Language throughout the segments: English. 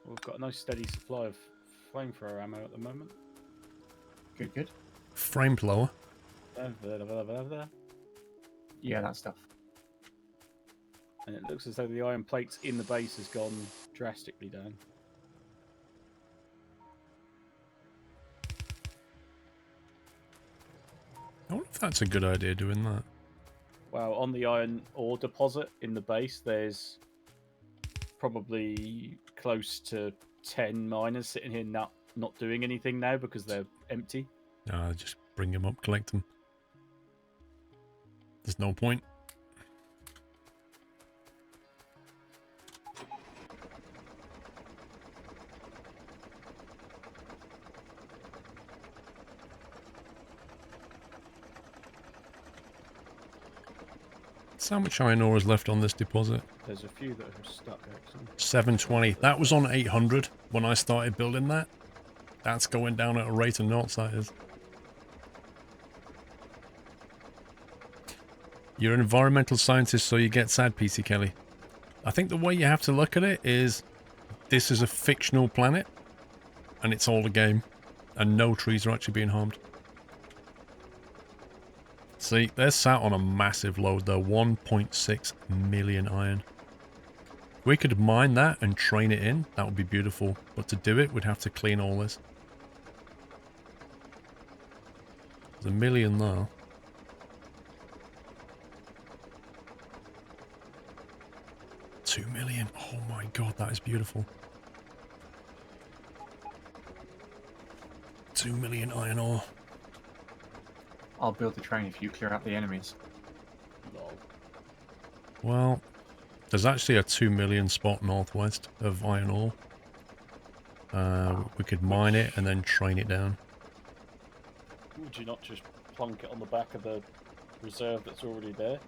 We've got a nice steady supply of flamethrower ammo at the moment. Good, good. Frame blower. Yeah, that stuff. And it looks as though the iron plates in the base has gone drastically down. I wonder if that's a good idea doing that. Well, on the iron ore deposit in the base, there's probably close to 10 miners sitting here not doing anything now because they're empty. Just bring them up, collect them. There's no point. So how much iron ore is left on this deposit? There's a few that are stuck, actually. 720. That was on 800 when I started building that. That's going down at a rate of knots, that is. You're an environmental scientist, so you get sad, PC Kelly. I think the way you have to look at it is this is a fictional planet, and it's all a game, and no trees are actually being harmed. See, they're sat on a massive load though, 1.6 million iron. We could mine that and train it in, that would be beautiful, but to do it, we'd have to clean all this. There's a million there. $2 million. Oh my god, that is beautiful. 2 million iron ore. I'll build the train if you clear out the enemies. Well, there's actually a 2 million spot northwest of iron ore. We could mine it and then train it down. Would you not just plonk it on the back of the reserve that's already there?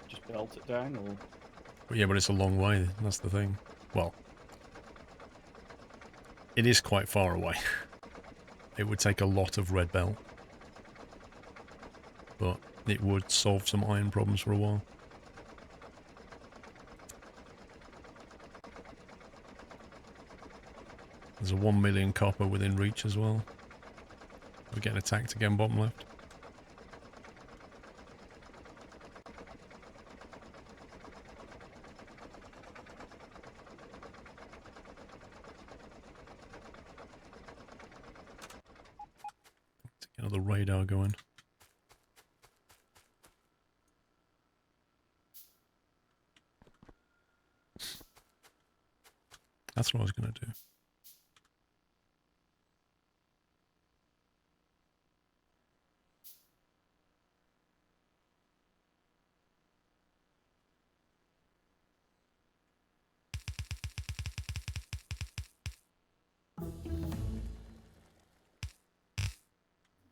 Just belt it down, or...? Yeah, but it's a long way, that's the thing. Well, it is quite far away. It would take a lot of red belt. But it would solve some iron problems for a while. There's a 1 million copper within reach as well. We're getting attacked again, bottom left. Let's get another radar going. That's what I was going to do.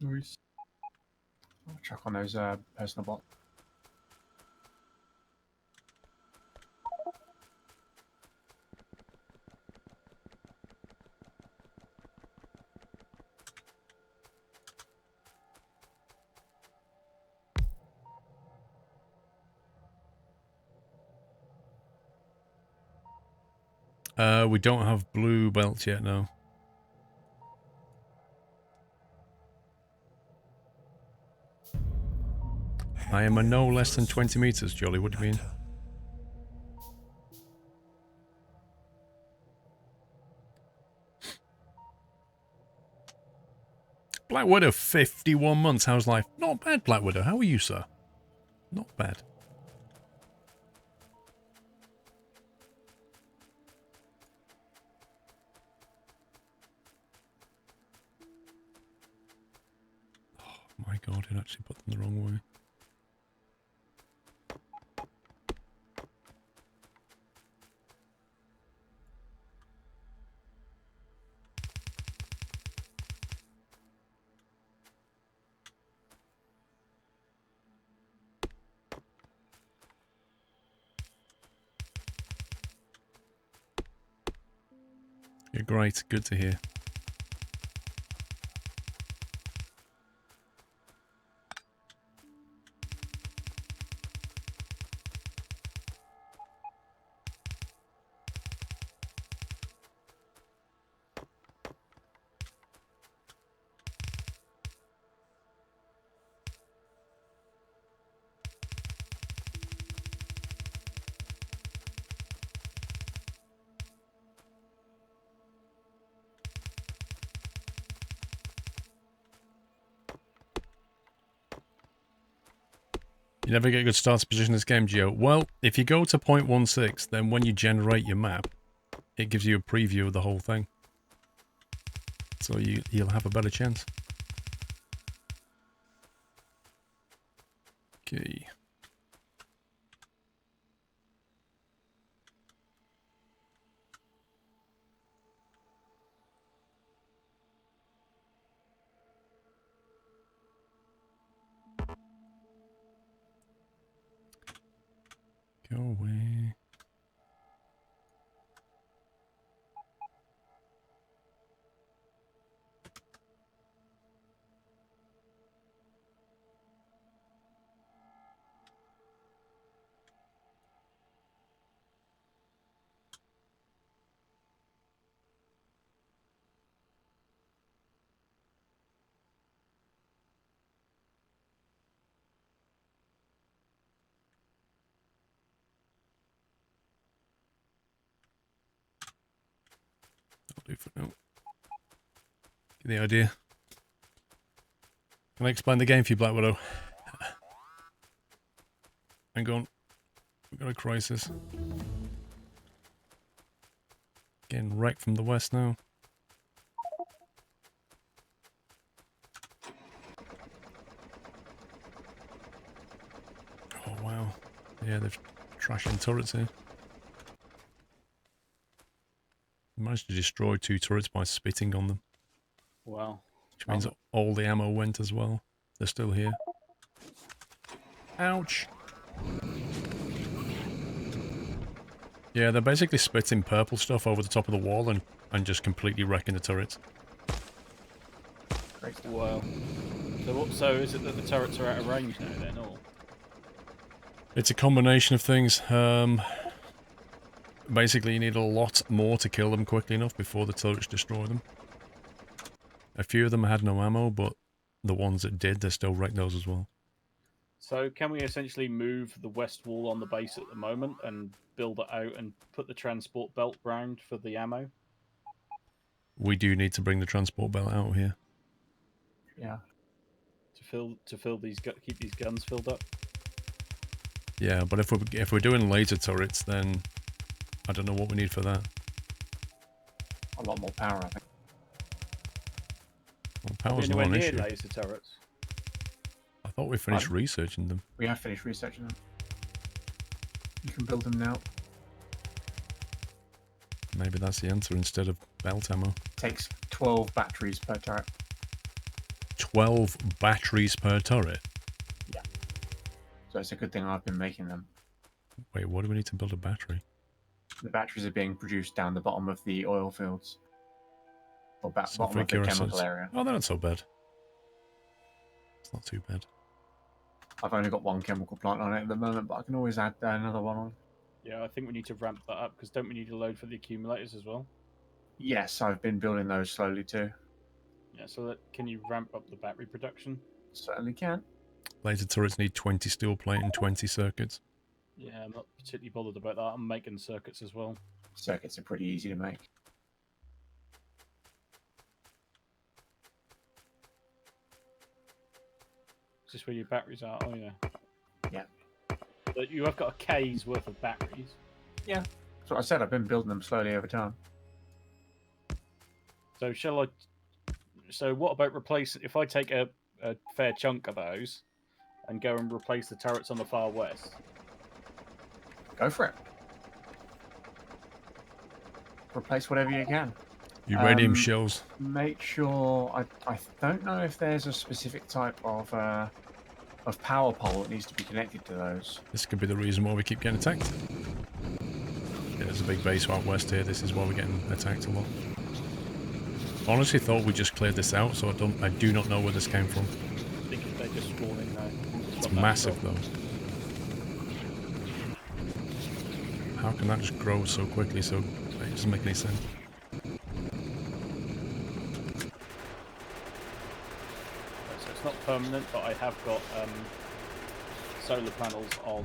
Nice. I'll check on those personal bots. We don't have blue belts yet, no. I am a no less than 20 meters, Jolly. What do you mean? Black Widow, 51 months. How's life? Not bad, Black Widow. How are you, sir? Not bad. Oh my god, it actually put them the wrong way. You're great. Good to hear. You never get a good starting position in this game, Geo. Well, if you go to 0.16, then when you generate your map, it gives you a preview of the whole thing. So you'll have a better chance. Okay. Go away. I'll do for now. Get the idea. Can I explain the game for you, Black Widow? Hang on. We've got a crisis. Getting wrecked from the west now. Oh, wow. Yeah, they're trashing turrets here. Managed to destroy 2 turrets by spitting on them. Wow. Which means all the ammo went as well. They're still here. Ouch! Yeah, they're basically spitting purple stuff over the top of the wall and just completely wrecking the turrets. Wow. So is it that the turrets are out of range now then, or? It's a combination of things. Basically, you need a lot more to kill them quickly enough before the turrets destroy them. A few of them had no ammo, but the ones that did, they still wrecked those as well. So can we essentially move the west wall on the base at the moment and build it out and put the transport belt round for the ammo? We do need to bring the transport belt out here. Yeah. To fill these keep these guns filled up. Yeah, but if we're doing laser turrets, then I don't know what we need for that. A lot more power, I think. Well, power's not an issue. Laser turrets. I thought we finished researching them. We have finished researching them. You can build them now. Maybe that's the answer instead of belt ammo. Takes 12 batteries per turret. 12 batteries per turret? Yeah. So it's a good thing I've been making them. Wait, what do we need to build a battery? The batteries are being produced down the bottom of the oil fields. Or bottom of the chemical area. Oh, they're not so bad. It's not too bad. I've only got 1 chemical plant on it at the moment, but I can always add another one on. Yeah, I think we need to ramp that up, because don't we need a load for the accumulators as well? Yes, I've been building those slowly too. Yeah, so can you ramp up the battery production? Certainly can. Laser turrets need 20 steel plate and 20 circuits. Yeah, I'm not particularly bothered about that. I'm making circuits as well. Circuits are pretty easy to make. Is this where your batteries are? Oh, yeah. Yeah. But you have got a K's worth of batteries. Yeah. That's what I said. I've been building them slowly over time. So So what about replacing... If I take a fair chunk of those and go and replace the turrets on the far west? Go for it. Replace whatever you can. Uranium shells. Make sure... I don't know if there's a specific type of power pole that needs to be connected to those. This could be the reason why we keep getting attacked. Yeah, there's a big base out west here. This is why we're getting attacked a lot. Honestly thought we just cleared this out, so I do not know where this came from. I think they're just spawning now. It's massive though. How can that just grow so quickly? So it doesn't make any sense. So it's not permanent, but I have got solar panels on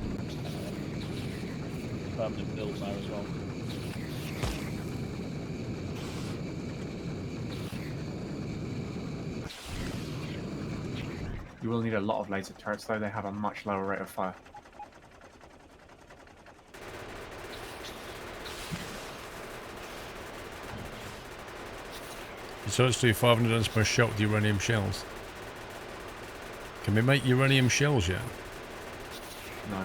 permanent builds now as well. You You will need a lot of laser turrets, though. They have a much lower rate of fire. Your turrets do 500 guns per shot with uranium shells. Can we make uranium shells yet? No.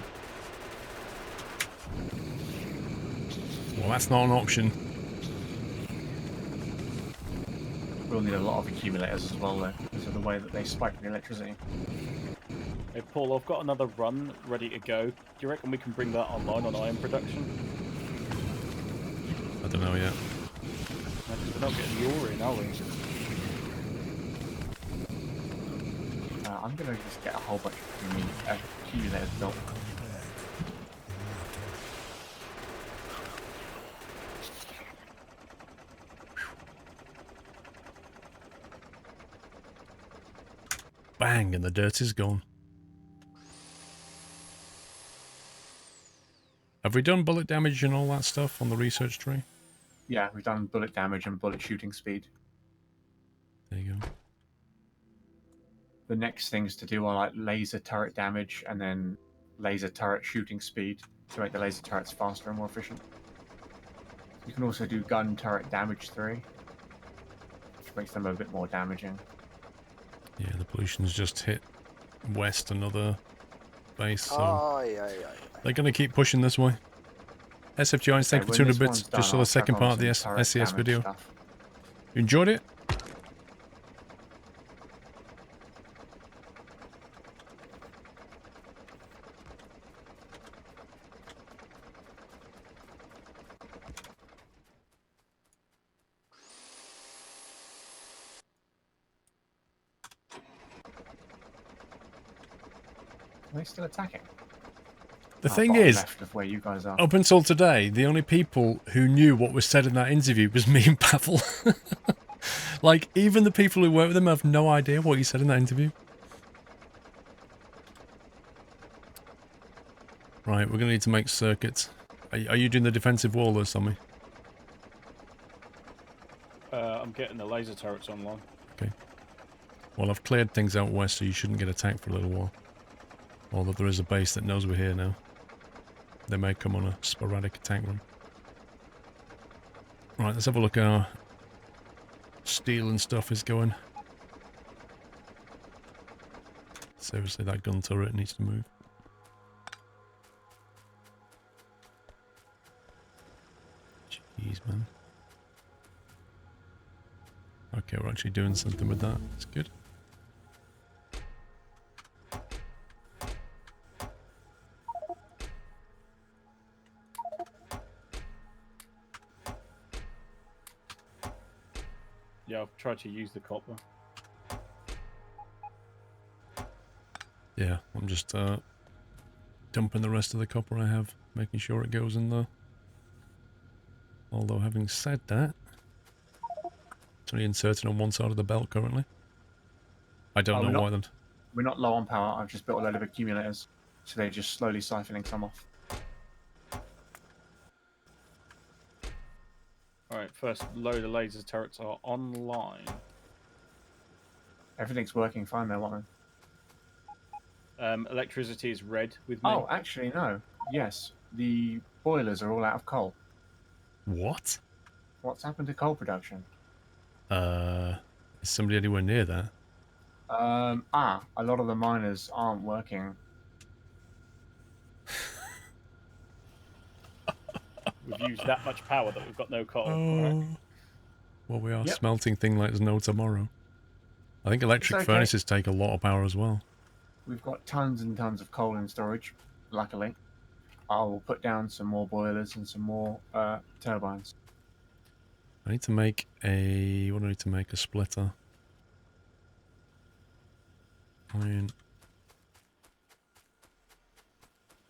Well, that's not an option. We'll need a lot of accumulators as well, though, because of the way that they spike the electricity. Hey, Paul, I've got another run ready to go. Do you reckon we can bring that online on iron production? I don't know yet. No, 'cause we're not getting the ore in, are we? I'm going to just get a whole bunch of accumulators built. Bang, and the dirt is gone. Have we done bullet damage and all that stuff on the research tree? Yeah, we've done bullet damage and bullet shooting speed. There you go. The next things to do are like laser turret damage and then laser turret shooting speed to make the laser turrets faster and more efficient. You can also do gun turret damage 3, which makes them a bit more damaging. Yeah, the pollution's just hit west another base, so they're going to keep pushing this way. SF Giants, thank you for 200 bits. Just saw the second part of the SCS video. Stuff. You enjoyed it? Are they still attacking? The thing is, left of where you guys are. up until today, the only people who knew what was said in that interview was me and Pavel. Like, even the people who work with him have no idea what he said in that interview. Right, we're going to need to make circuits. Are you doing the defensive wall or something? I'm getting the laser turrets online. Okay. Well, I've cleared things out west, so you shouldn't get attacked for a little while. Although there is a base that knows we're here now. They may come on a sporadic attack run. Right, let's have a look how steel and stuff is going. Seriously, that gun turret needs to move. Jeez, man. Okay, we're actually doing something with that. That's good. Yeah, I've tried to use the copper. Yeah, I'm just dumping the rest of the copper I have, making sure it goes in there. Although, having said that, it's only inserted on one side of the belt currently. I don't know why then. We're not low on power. I've just built a load of accumulators, so they're just slowly siphoning some off. Alright, first load of laser turrets are online. Everything's working fine though, what? Electricity is red with me. Oh, actually, no. Yes, the boilers are all out of coal. What? What's happened to coal production? Is somebody anywhere near that? A lot of the miners aren't working. We've used that much power that we've got no coal. Oh. Right? Well, we are Yep. smelting thing like there's no tomorrow. I think electric okay. furnaces take a lot of power as well. We've got tons and tons of coal in storage, luckily. I will put down some more boilers and some more turbines. I need to make a... What do I need to make? A splitter. Iron.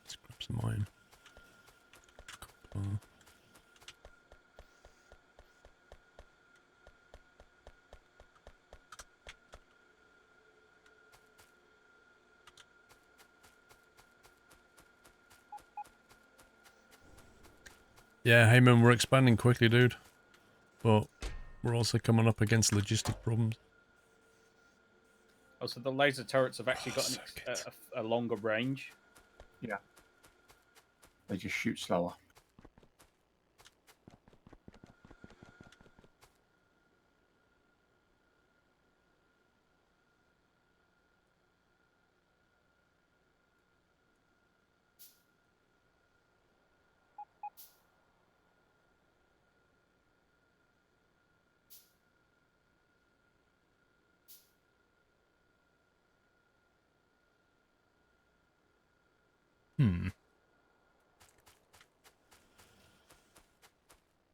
Let's grab some iron. Copper. Yeah, hey man, we're expanding quickly, dude. But we're also coming up against logistic problems. I Oh, so the laser turrets have actually got a longer range. Yeah. They just shoot slower.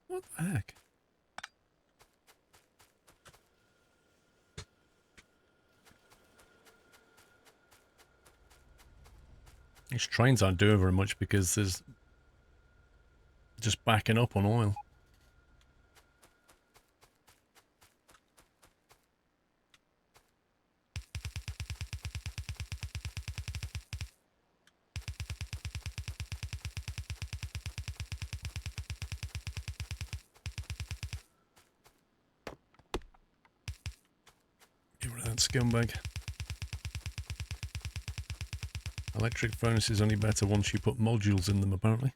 What the heck? These trains aren't doing very much because there's just backing up on oil. Get rid of that scumbag. Electric furnace is only better once you put modules in them, apparently.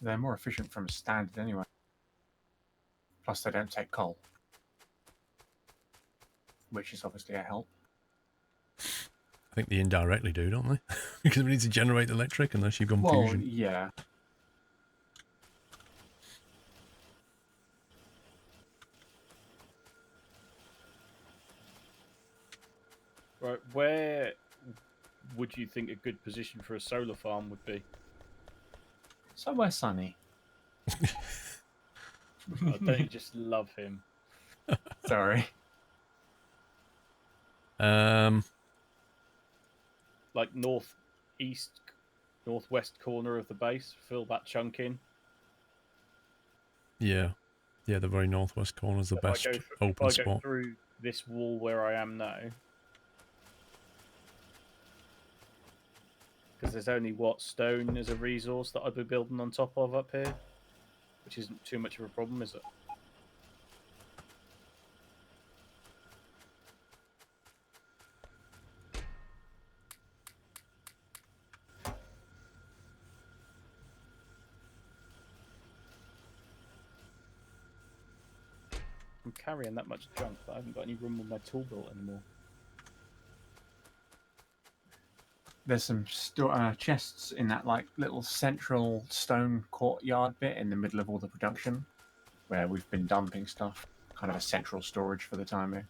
They're more efficient from a standard anyway. Plus, they don't take coal, which is obviously a help. I think they indirectly do, don't they? Because we need to generate electric unless you've gone fusion. Yeah. Right, where would you think a good position for a solar farm would be? Somewhere sunny. Oh, don't you just love him? Sorry. Like northwest corner of the base. Fill that chunk in. Yeah. Yeah, the very northwest corner is the best open if I spot. go through this wall where I am now, because there's only stone as a resource that I'd be building on top of up here, which isn't too much of a problem, is it? I'm carrying that much junk, but I haven't got any room on my tool belt anymore. There's some chests in that like little central stone courtyard bit in the middle of all the production, where we've been dumping stuff. Kind of a central storage for the time being.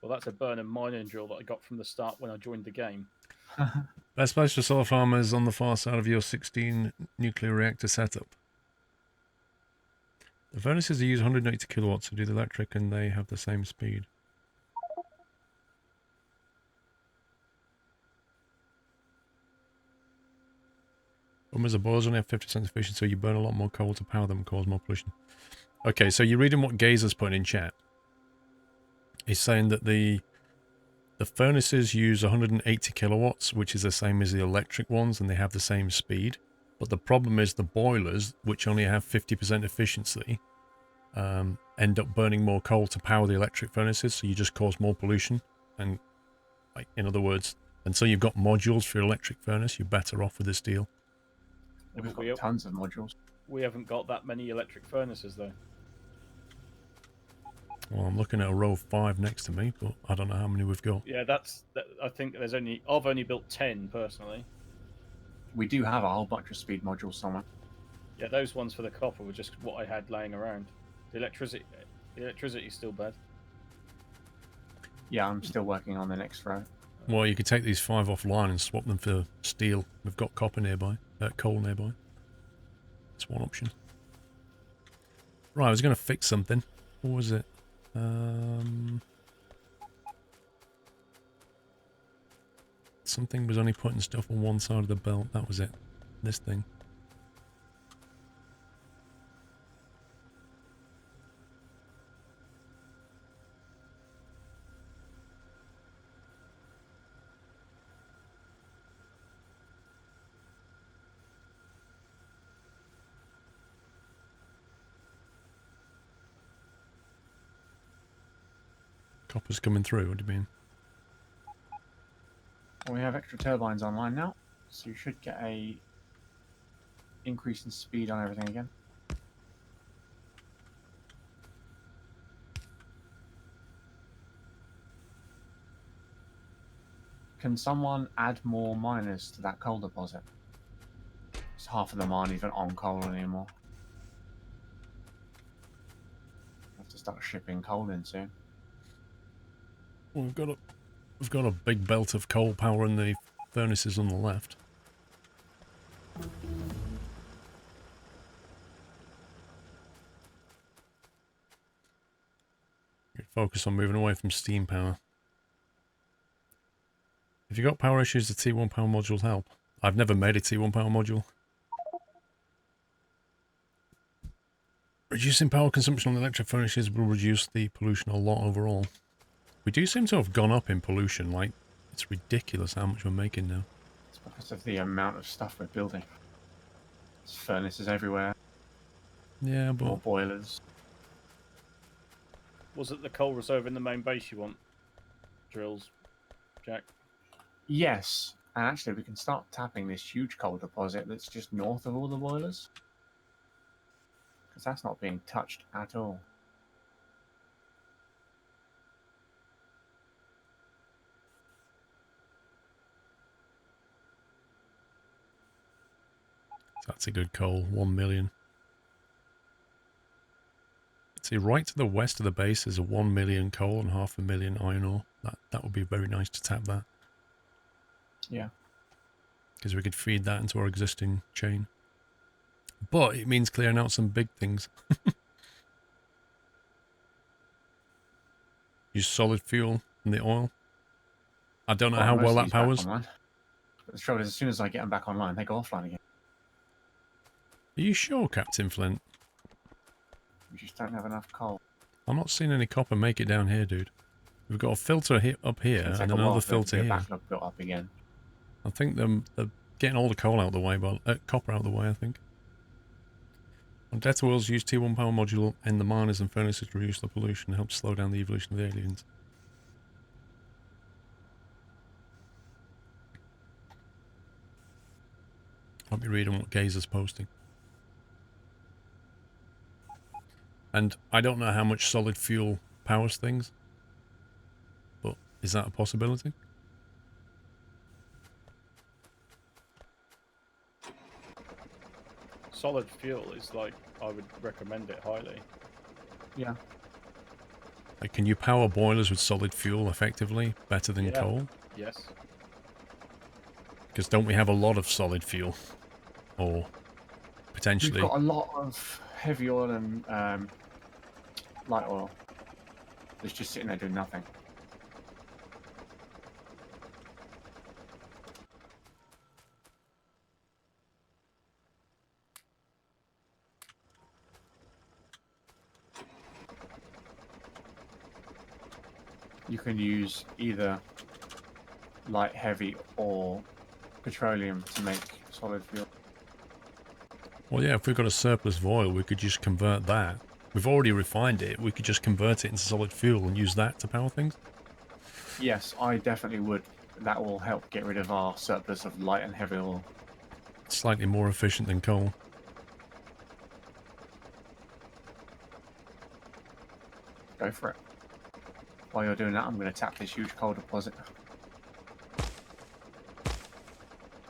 Well, that's a burning mining drill that I got from the start when I joined the game. Best place for solar farmers on the far side of your 16 nuclear reactor setup. The furnaces use 180 kilowatts to do the electric and they have the same speed. Rumors the boilers only have 50% efficiency, so you burn a lot more coal to power them and cause more pollution. Okay, so you're reading what Gazer's putting in chat. He's saying that the furnaces use 180 kilowatts, which is the same as the electric ones, and they have the same speed. But the problem is the boilers, which only have 50% efficiency, end up burning more coal to power the electric furnaces, so you just cause more pollution. And, like, in other words, until you've got modules for your electric furnace, you're better off with this deal. We've got tons of modules. We haven't got that many electric furnaces, though. Well, I'm looking at a row of 5 next to me, but I don't know how many we've got. Yeah, I think I've only built 10 personally. We do have a whole bunch of speed modules somewhere. Yeah, those ones for the copper were just what I had laying around. The electricity's still bad. Yeah, I'm still working on the next row. Well, you could take these 5 offline and swap them for steel. We've got copper nearby, coal nearby. That's one option. Right, I was going to fix something. What was it? Something was only putting stuff on one side of the belt. That was it. This thing. Copper's coming through, what do you mean? Well, we have extra turbines online now, so you should get a increase in speed on everything again. Can someone add more miners to that coal deposit? Because half of them aren't even on coal anymore. Have to start shipping coal in soon. Well, we've got a big belt of coal power in the furnaces on the left. Focus on moving away from steam power. If you've got power issues, the T1 power modules help. I've never made a T1 power module. Reducing power consumption on the electric furnaces will reduce the pollution a lot overall. We do seem to have gone up in pollution, like, it's ridiculous how much we're making now. It's because of the amount of stuff we're building. There's furnaces everywhere, Yeah, but... more boilers. Was it the coal reserve in the main base you want? Drills, Jack? Yes, and actually we can start tapping this huge coal deposit that's just north of all the boilers. Because that's not being touched at all. That's a good coal, 1 million. See, right to the west of the base is a 1 million coal and 500,000 iron ore. That would be very nice to tap that. Yeah. Because we could feed that into our existing chain. But it means clearing out some big things. Use solid fuel and the oil. I don't know how well that powers. But the trouble is, as soon as I get them back online, they go offline again. Are you sure, Captain Flint? We just don't have enough coal. I'm not seeing any copper make it down here, dude. We've got a filter up here and another filter here. Backlog built up again. I think they're getting all the coal out of the way, but copper out of the way, I think. On Data Worlds, use T1 power module in the miners and furnaces to reduce the pollution and help slow down the evolution of the aliens. I'll be reading what Gazer's posting. And I don't know how much solid fuel powers things, but is that a possibility? Solid fuel is like, I would recommend it highly. Yeah. Like, can you power boilers with solid fuel effectively, better than coal? Yes. Because don't we have a lot of solid fuel? Or potentially... We've got a lot of heavy oil and light oil. It's just sitting there doing nothing. You can use either light, heavy, or petroleum to make solid fuel. Well, yeah, if we've got a surplus of oil, we could just convert that. We've already refined it. We could just convert it into solid fuel and use that to power things. Yes, I definitely would. That will help get rid of our surplus of light and heavy oil. It's slightly more efficient than coal. Go for it. While you're doing that, I'm going to tap this huge coal deposit.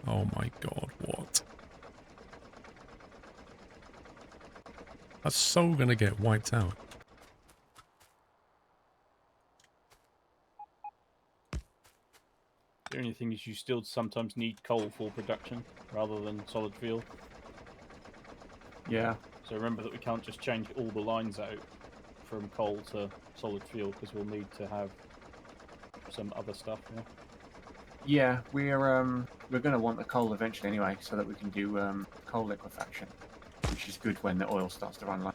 Oh my god, what? That's so gonna get wiped out. The only thing is you still sometimes need coal for production rather than solid fuel. Yeah. So remember that we can't just change all the lines out from coal to solid fuel because we'll need to have some other stuff. Yeah. Yeah, we're going to want the coal eventually anyway, so that we can do coal liquefaction, which is good when the oil starts to run low.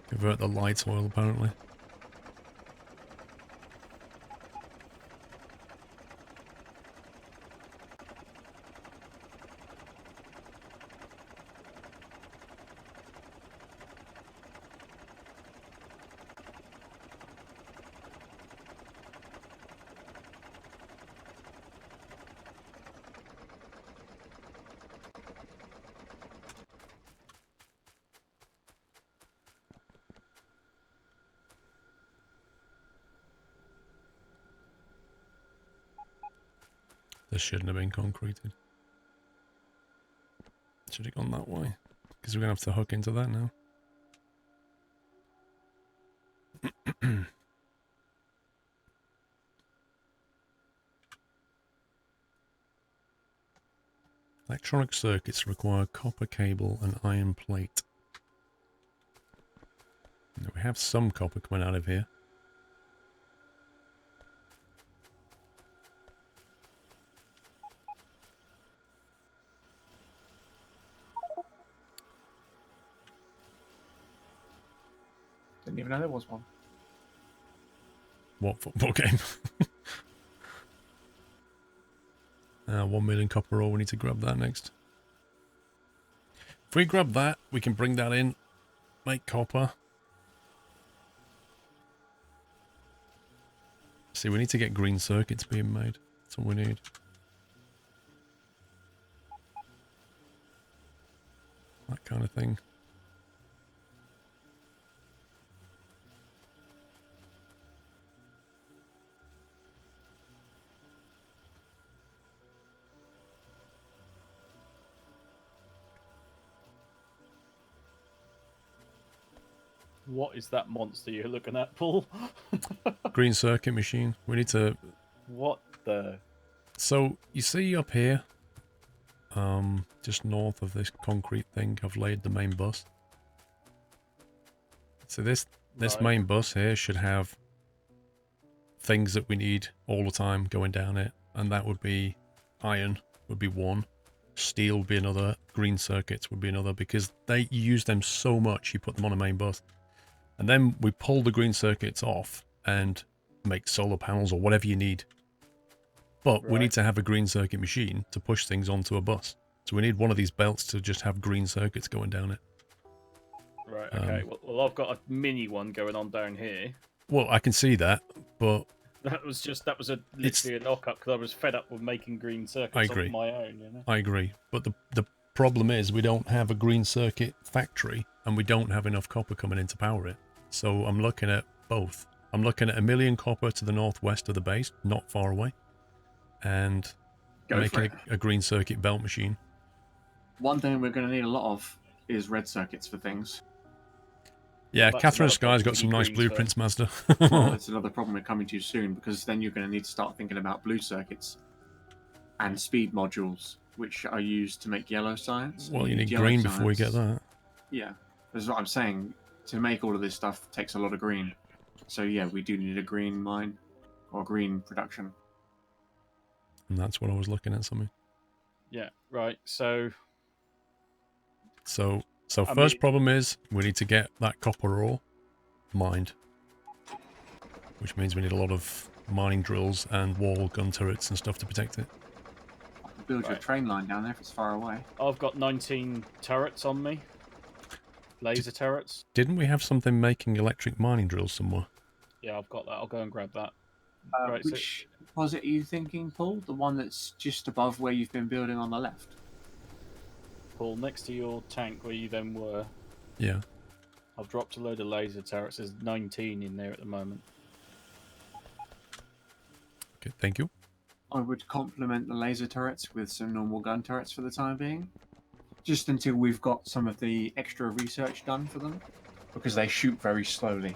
Convert the light oil, apparently. This shouldn't have been concreted. Should have gone that way. Because we're going to have to hook into that now. Electronic circuits require copper cable and iron plate. Now we have some copper coming out of here. Didn't even know there was one. What football game? 1 million copper ore, we need to grab that next. If we grab that, we can bring that in, make copper. See, we need to get green circuits being made. That's all we need. That kind of thing. What is that monster you're looking at, Paul? Green circuit machine. We need to... What the... So, you see up here, just north of this concrete thing, I've laid the main bus. So this Right. main bus here should have things that we need all the time going down it. And that would be iron would be one, steel would be another, green circuits would be another, because you use them so much, you put them on a main bus. And then we pull the green circuits off and make solar panels or whatever you need. But we need to have a green circuit machine to push things onto a bus. So we need one of these belts to just have green circuits going down it. Right, okay. Well, I've got a mini one going on down here. Well, I can see that, but... That was literally a knock-up because I was fed up with making green circuits on my own, you know? I agree. But the problem is we don't have a green circuit factory and we don't have enough copper coming in to power it. So I'm looking at both. I'm looking at 1 million copper to the northwest of the base, not far away, and making a green circuit belt machine. One thing we're going to need a lot of is red circuits for things. Yeah, Well, Catherine Sky's got we some need nice greens blueprints, Master. Well, that's another problem we're coming to soon, because then you're going to need to start thinking about blue circuits and speed modules, which are used to make yellow science. Well, you need green before we get that. Yeah, that's what I'm saying. To make all of this stuff takes a lot of green. So yeah, we do need a green mine or green production. And that's what I was looking at, something. Yeah, right. So first problem is we need to get that copper ore mined, which means we need a lot of mining drills and wall gun turrets and stuff to protect it. Build your train line down there if it's far away. I've got 19 turrets on me. Laser turrets. Didn't we have something making electric mining drills somewhere? Yeah, I've got that. I'll go and grab that. Right, Which deposit are you thinking, Paul? The one that's just above where you've been building on the left? Paul, next to your tank where you then were, Yeah. I've dropped a load of laser turrets. There's 19 in there at the moment. Okay, thank you. I would complement the laser turrets with some normal gun turrets for the time being. Just until we've got some of the extra research done for them. Because they shoot very slowly.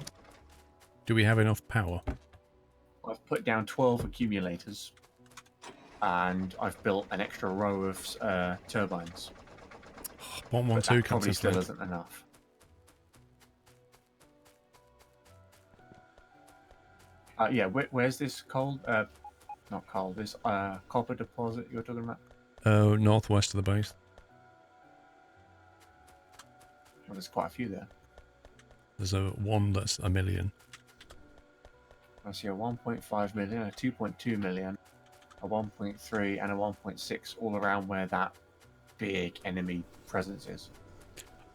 Do we have enough power? I've put down 12 accumulators. And I've built an extra row of turbines. 112 probably still isn't enough. Yeah, where's this coal? Not coal. This copper deposit you're talking about? Northwest of the base. Well, there's quite a few there. There's one that's 1 million. I see a 1.5 million, a 2.2 million, a 1.3, and a 1.6 all around where that big enemy presence is.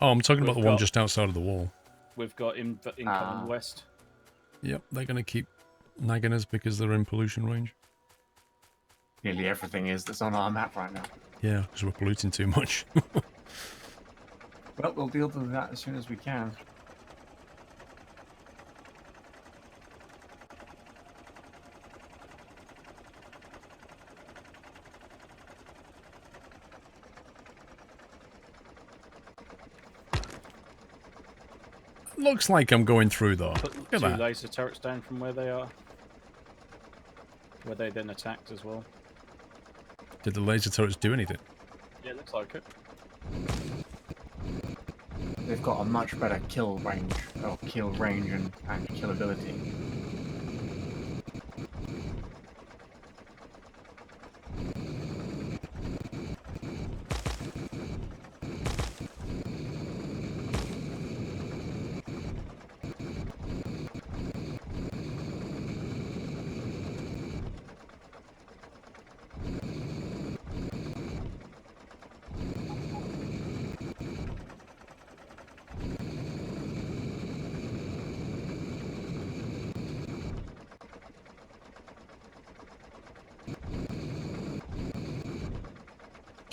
Oh, I'm talking about the one just outside of the wall. We've got incoming west. Yep, they're going to keep nagging us because they're in pollution range. Nearly everything is that's on our map right now. Yeah, because we're polluting too much. Well, we'll deal with that as soon as we can. looks like I'm going through though. Put Look at 2 that. laser turrets down from where they are. Where they then attacked as well. Did the laser turrets do anything? Yeah, it looks like it. They've got a much better kill range, or kill range and kill ability.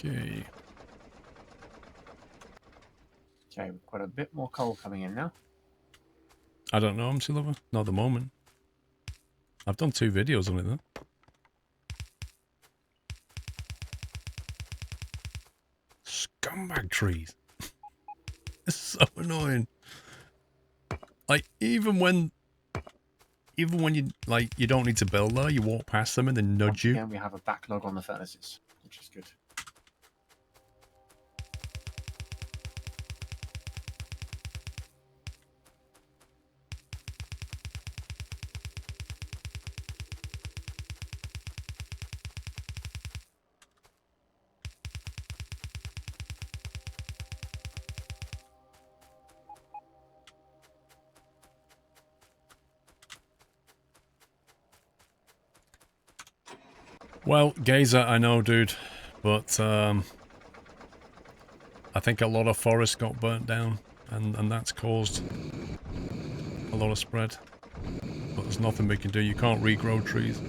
Okay. Okay, we've got a bit more coal coming in now. I don't know, I'm Silver. Not at the moment. I've done 2 videos on it though. Scumbag trees. It's so annoying. Like even when you like you don't need to build there, you walk past them and they nudge Once you. again, we have a backlog on the furnaces, which is good. Well, Gazer, I know, dude, but I think a lot of forests got burnt down, and that's caused a lot of spread. But there's nothing we can do. You can't regrow trees,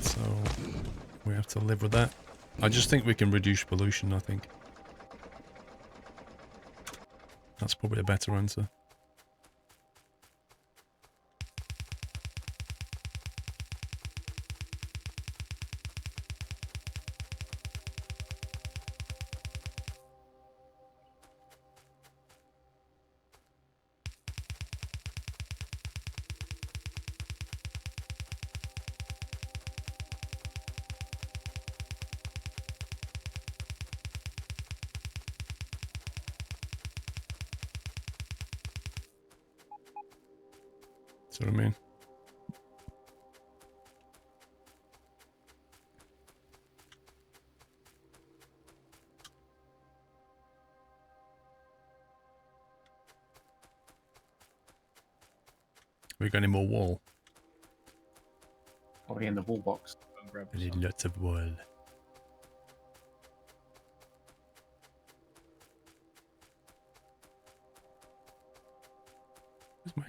so we have to live with that. I just think we can reduce pollution. I think that's probably a better answer. See what I mean? We got any more wool? Probably in the wall box. I need lots of wool.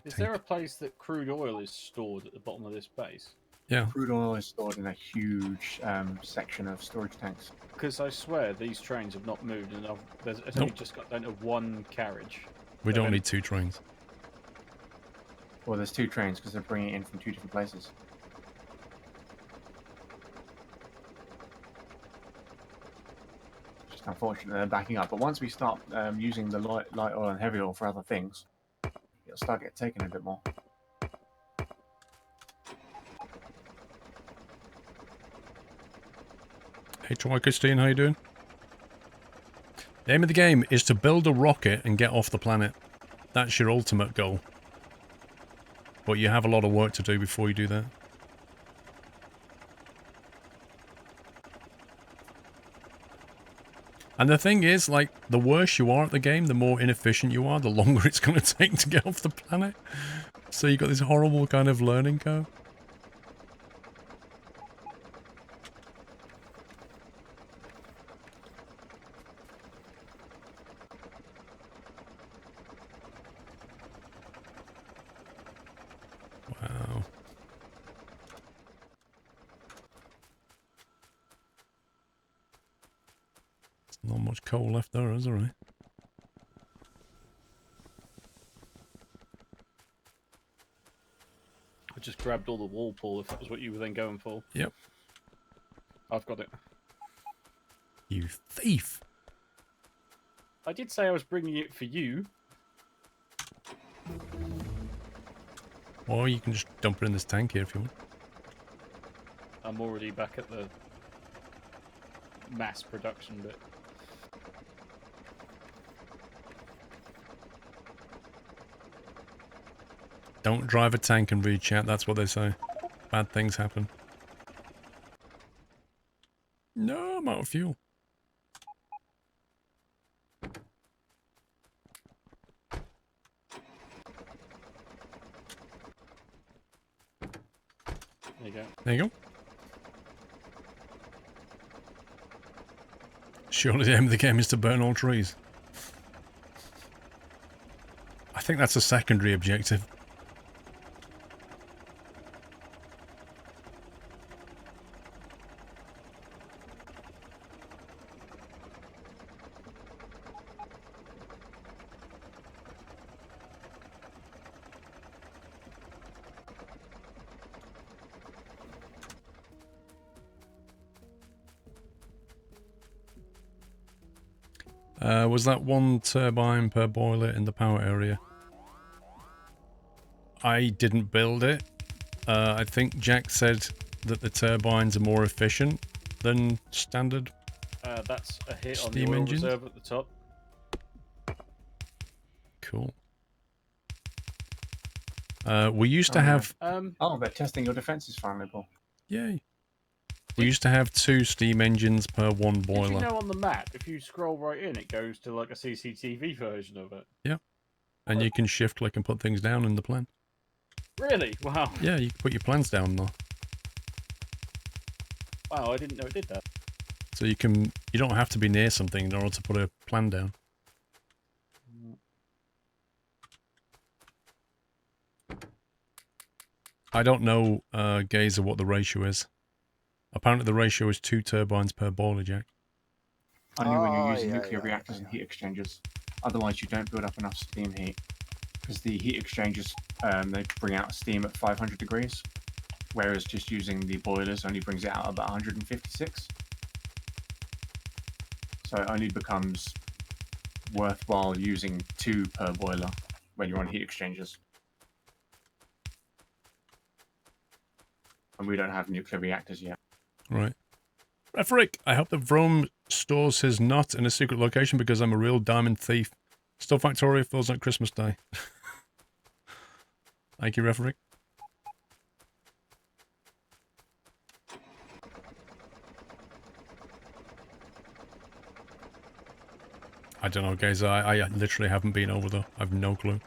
Is there a place that crude oil is stored at the bottom of this base? Yeah. Crude oil is stored in a huge section of storage tanks. Because I swear these trains have not moved, and it's only just got down to 1 carriage. We don't need 2 trains. Well, there's 2 trains because they're bringing it in from 2 different places. Just unfortunate they're backing up. But once we start using the light oil and heavy oil for other things, it'll start getting taken a bit more. Hey Troy, Christine, how you doing? The aim of the game is to build a rocket and get off the planet. That's your ultimate goal. But you have a lot of work to do before you do that. And the thing is, like, the worse you are at the game, the more inefficient you are, the longer it's going to take to get off the planet. So you got this horrible kind of learning curve. Wow. There's not much coal left there, is there? I just grabbed all the wall pull if that was what you were then going for. Yep. I've got it. You thief! I did say I was bringing it for you. Or you can just dump it in this tank here if you want. I'm already back at the mass production bit. Don't drive a tank and read chat, that's what they say. Bad things happen. No, I'm out of fuel. There you go. There you go. Surely the aim of the game is to burn all trees. I think that's a secondary objective. Was that 1 turbine per boiler in the power area? I didn't build it. I think Jack said that the turbines are more efficient than standard. That's a hit on the Steam oil engines? reserve at the top. Cool. We used to have... Oh, they're testing your defenses finally, Paul. Yay. We used to have 2 steam engines per 1 boiler. Did you know on the map, if you scroll right in, it goes to like a CCTV version of it? Yeah. And you can shift click and put things down in the plan. Really? Wow. Yeah, you can put your plans down though. Wow, I didn't know it did that. So you don't have to be near something in order to put a plan down. I don't know, Gazer, what the ratio is. Apparently the ratio is 2 turbines per boiler, Jack. Only when you're using nuclear reactors and heat exchangers. Otherwise, you don't build up enough steam heat. Because the heat exchangers, they bring out steam at 500 degrees. Whereas just using the boilers only brings it out about 156. So it only becomes worthwhile using 2 per boiler when you're on heat exchangers. And we don't have nuclear reactors yet. Right. Refrick, I hope that Vrome stores his nut in a secret location because I'm a real diamond thief. Still Factorio feels like Christmas Day. Thank you, Refrick. I don't know, guys. I literally haven't been over though. I've no clue.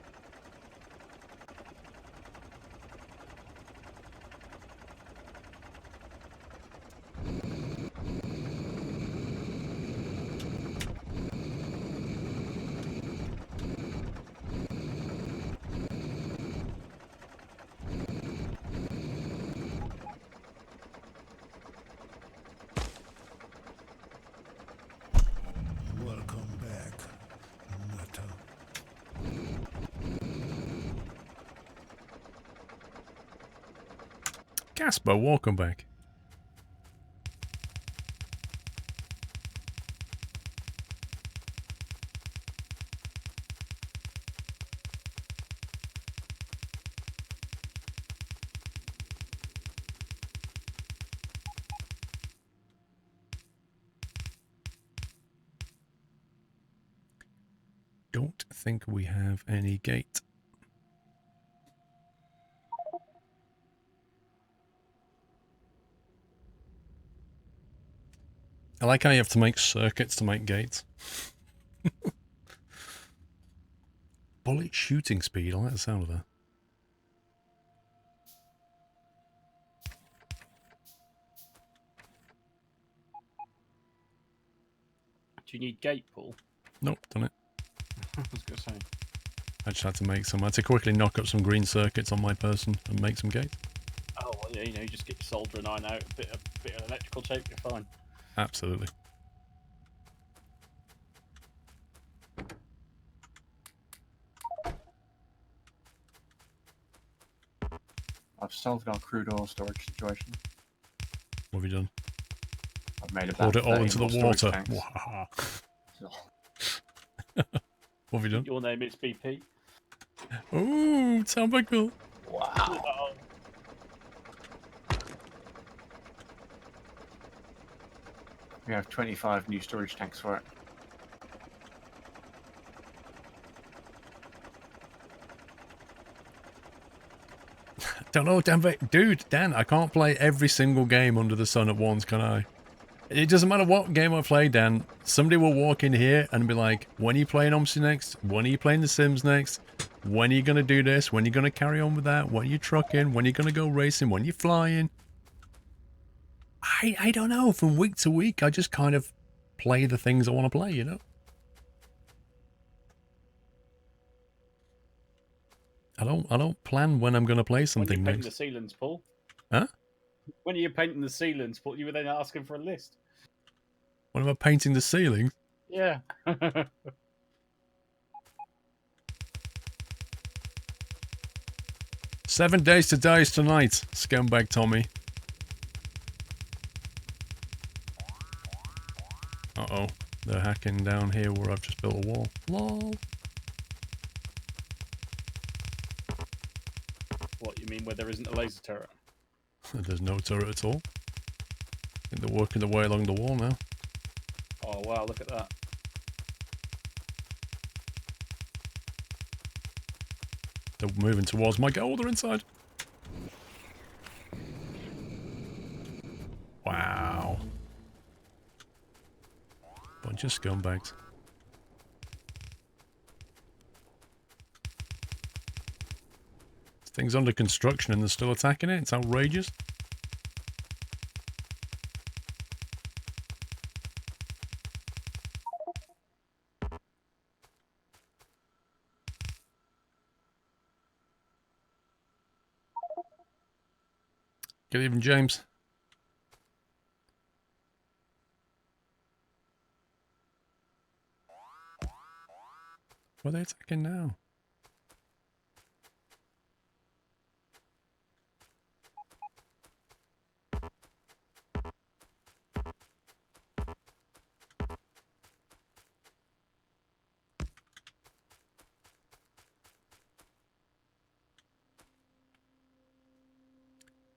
Casper, welcome back. Don't think we have any gate. I like how you have to make circuits to make gates. Bullet shooting speed, I like the sound of that. Do you need gate pull? Nope, done it. I was going to say. I just had to make some. I had to quickly knock up some green circuits on my person and make some gates. Oh, well, yeah, you know, you just get your soldering iron out, a bit of electrical tape, you're fine. Absolutely. I've solved our crude oil storage situation. What have you done? I've made about Poured it all 30 into the more storage water. tanks. What have you done? Your name is BP. Ooh, topical. Wow. We have 25 new storage tanks for it. Don't know, Dan, I can't play every single game under the sun at once, can I? It doesn't matter what game I play, Dan. Somebody will walk in here and be like, when are you playing OMSI next? When are you playing The Sims next? When are you going to do this? When are you going to carry on with that? When are you trucking? When are you going to go racing? When are you flying? I don't know. From week to week, I just kind of play the things I want to play, you know? I don't plan when I'm going to play something when you're painting next. the ceilings, Paul. Huh? When you're painting the ceilings, Paul, you were then asking for a list. When am I painting the ceiling? Yeah. 7 days to die tonight, scumbag Tommy. Uh-oh. They're hacking down here where I've just built a wall. Lol. What, you mean where there isn't a laser turret? There's no turret at all. I think they're working their way along the wall now. Oh, wow, look at that. They're moving towards my goal. They're inside. Wow. Bunch of scumbags. This thing's under construction and they're still attacking it. It's outrageous. Good evening, James. What are they attacking now?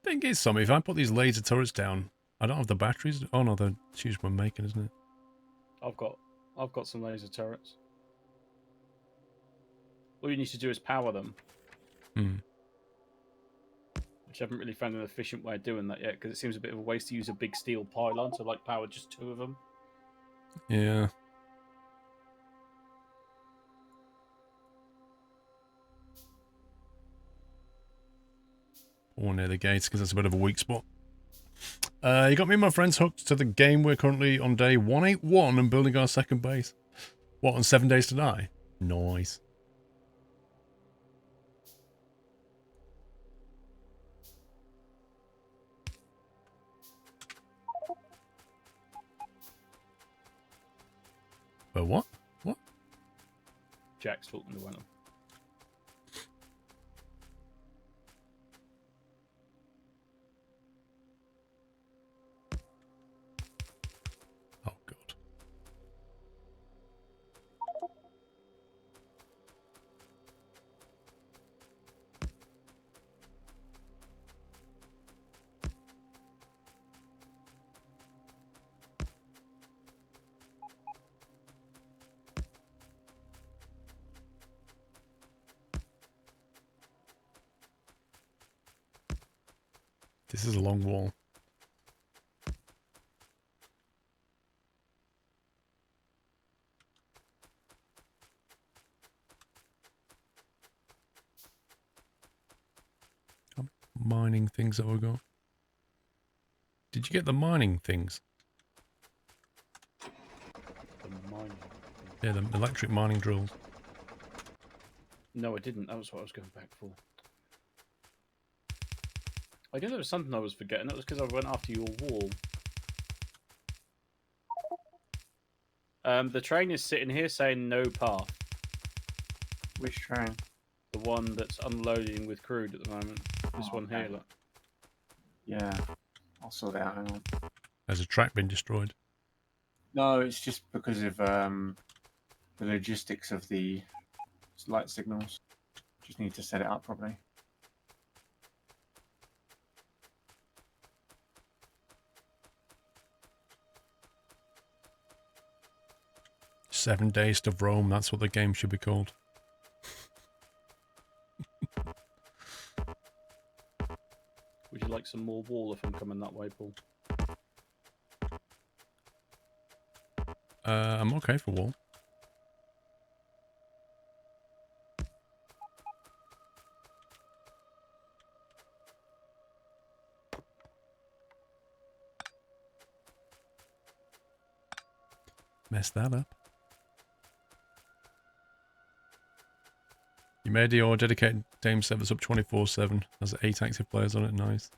Thing is, Tommy, if I put these laser turrets down, I don't have the batteries. Oh no, they're huge we're making, isn't it? I've got some laser turrets. All you need to do is power them. Hmm. Which I haven't really found an efficient way of doing that yet, because it seems a bit of a waste to use a big steel pylon to like power just 2 of them. Yeah. Or near the gates, because that's a bit of a weak spot. You got me and my friends hooked to the game. We're currently on day 181 and building our second base. What, on 7 days to die? Nice. But what? What? Jack's talking to one of them. Oh, God. This is a long wall. Mining things that we got. Did you get the mining things? The mining. Yeah, the electric mining drills. No, I didn't. That was what I was going back for. I knew there was something I was forgetting. That was because I went after your wall. The train is sitting here saying no path. Which train? The one that's unloading with crude at the moment. This one here, look. Yeah, I'll sort it out. Hang on. Has a track been destroyed? No, it's just because of the logistics of the light signals. Just need to set it up properly. 7 Days to Rome. That's what the game should be called. Would you like some more wall if I'm coming that way, Paul? I'm okay for wall. Mess that up. You made your dedicated game servers up 24/7. Has 8 active players on it. Nice.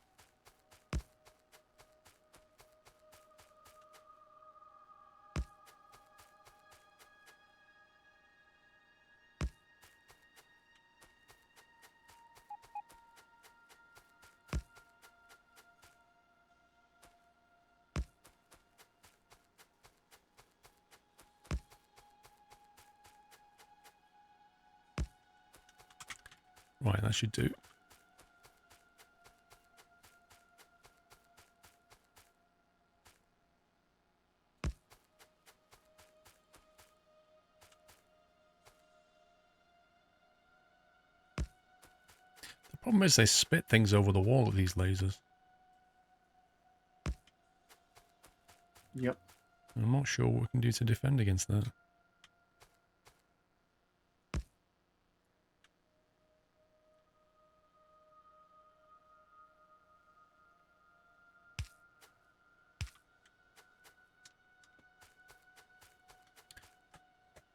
Right, that should do. The problem is they spit things over the wall with these lasers. Yep. I'm not sure what we can do to defend against that.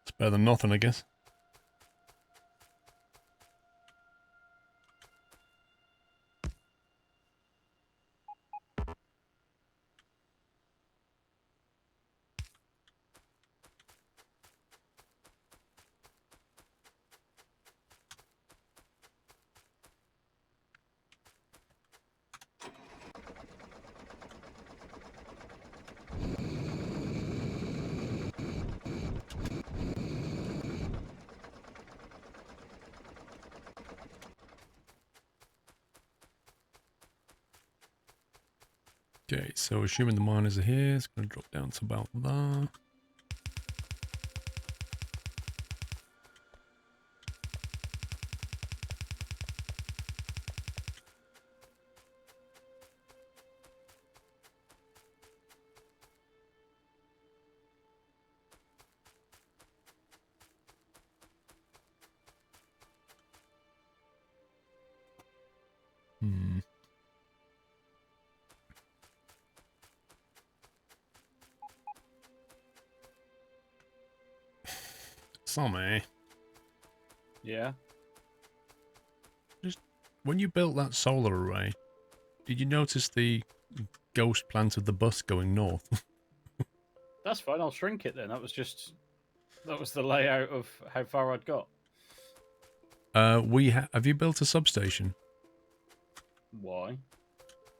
It's better than nothing, I guess. Okay, so assuming the miners are here, it's going to drop down to about there. Sammy, Yeah. just when you built that solar array, did you notice the ghost plant of the bus going north? That's fine. I'll shrink it then. That was the layout of how far I'd got. Have you built a substation? Why?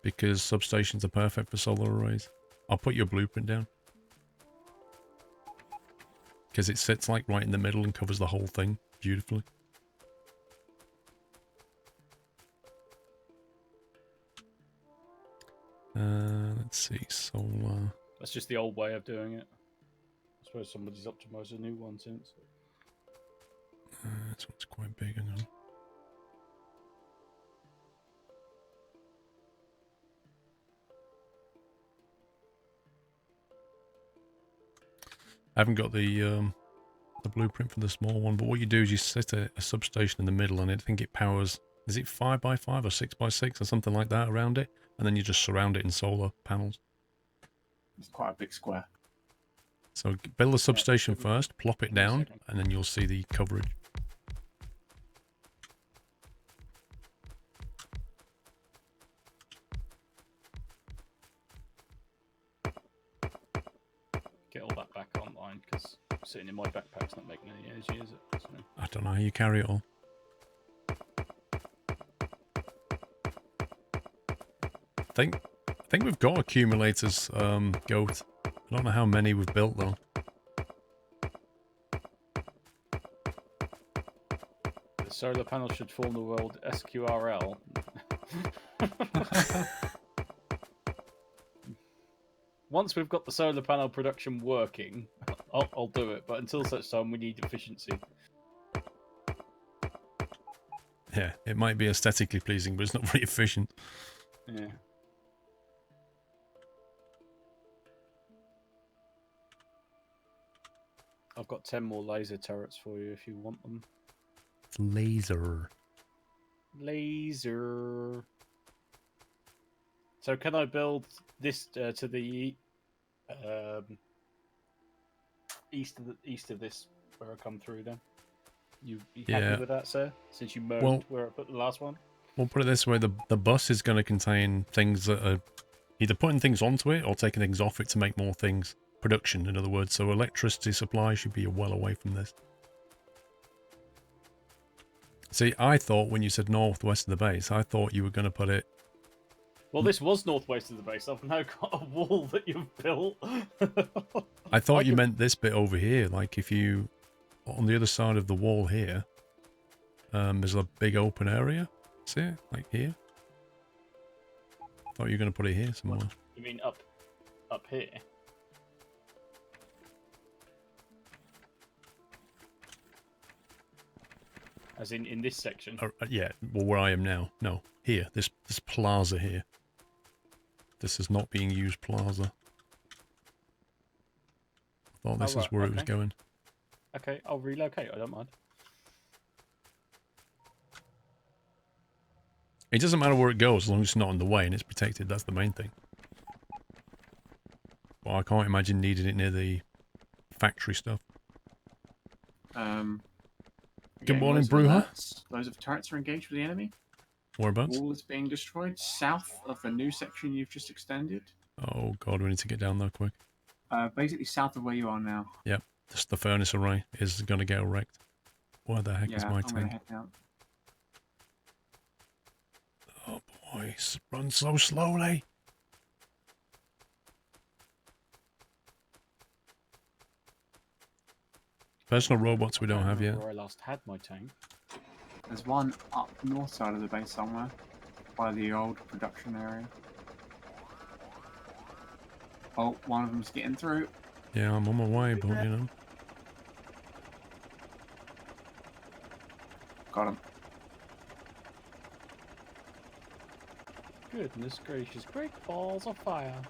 Because substations are perfect for solar arrays. I'll put your blueprint down. Because it sits like right in the middle and covers the whole thing beautifully. Let's see, solar. That's just the old way of doing it. I suppose somebody's optimised a new one since. This one's quite big, hang on. I haven't got the blueprint for the small one, but what you do is you set a substation in the middle, and I think it powers, is it 5x5 or 6x6 or something like that around it, and then you just surround it in solar panels. It's quite a big square. So build a substation Yeah. first, plop it down, and then you'll see the coverage. Get all that back online because sitting in my backpack's not making any energy, is it? So, I don't know how you carry it all. I think we've got accumulators, Goat. I don't know how many we've built though. the solar panel should form the world SQRL. Once we've got the solar panel production working, I'll do it, but until such time, we need efficiency. Yeah, it might be aesthetically pleasing, but it's not very efficient. Yeah. I've got 10 more laser turrets for you if you want them. It's laser. Laser. So can I build this to the east of this where I come through then? You happy with that, sir? Since you moaned where I put the last one? We'll put it this way, the bus is going to contain things that are either putting things onto it or taking things off it to make more things. Production, in other words. So electricity supply should be well away from this. See, I thought when you said northwest of the base, I thought you were going to put it... Well, this was northwest of the base. I've now got a wall that you've built. I thought you meant this bit over here. Like if you... On the other side of the wall here, there's a big open area. See it? Like here? Thought you were going to put it here somewhere. What? You mean up here? As in this section? Yeah, well, where I am now. No, here. This plaza here. This is not being used plaza. I thought this is where it was going. Okay, I'll relocate. I don't mind. It doesn't matter where it goes as long as it's not in the way and it's protected. That's the main thing. Well, I can't imagine needing it near the factory stuff. Good morning, Bruja. Loads of turrets are engaged with the enemy. Whereabouts? Wall is being destroyed south of the new section you've just extended. Oh god, we need to get down there quick. Basically south of where you are now. Yep, just the furnace array is going to get wrecked. Where the heck is my tank? Head down. Oh boy, run so slowly. Personal robots we don't have yet. Where I last had my tank. There's one up north side of the base somewhere, by the old production area. Oh, one of them's getting through. Yeah, I'm on my way, but you know. Got him. Goodness gracious, great balls of fire.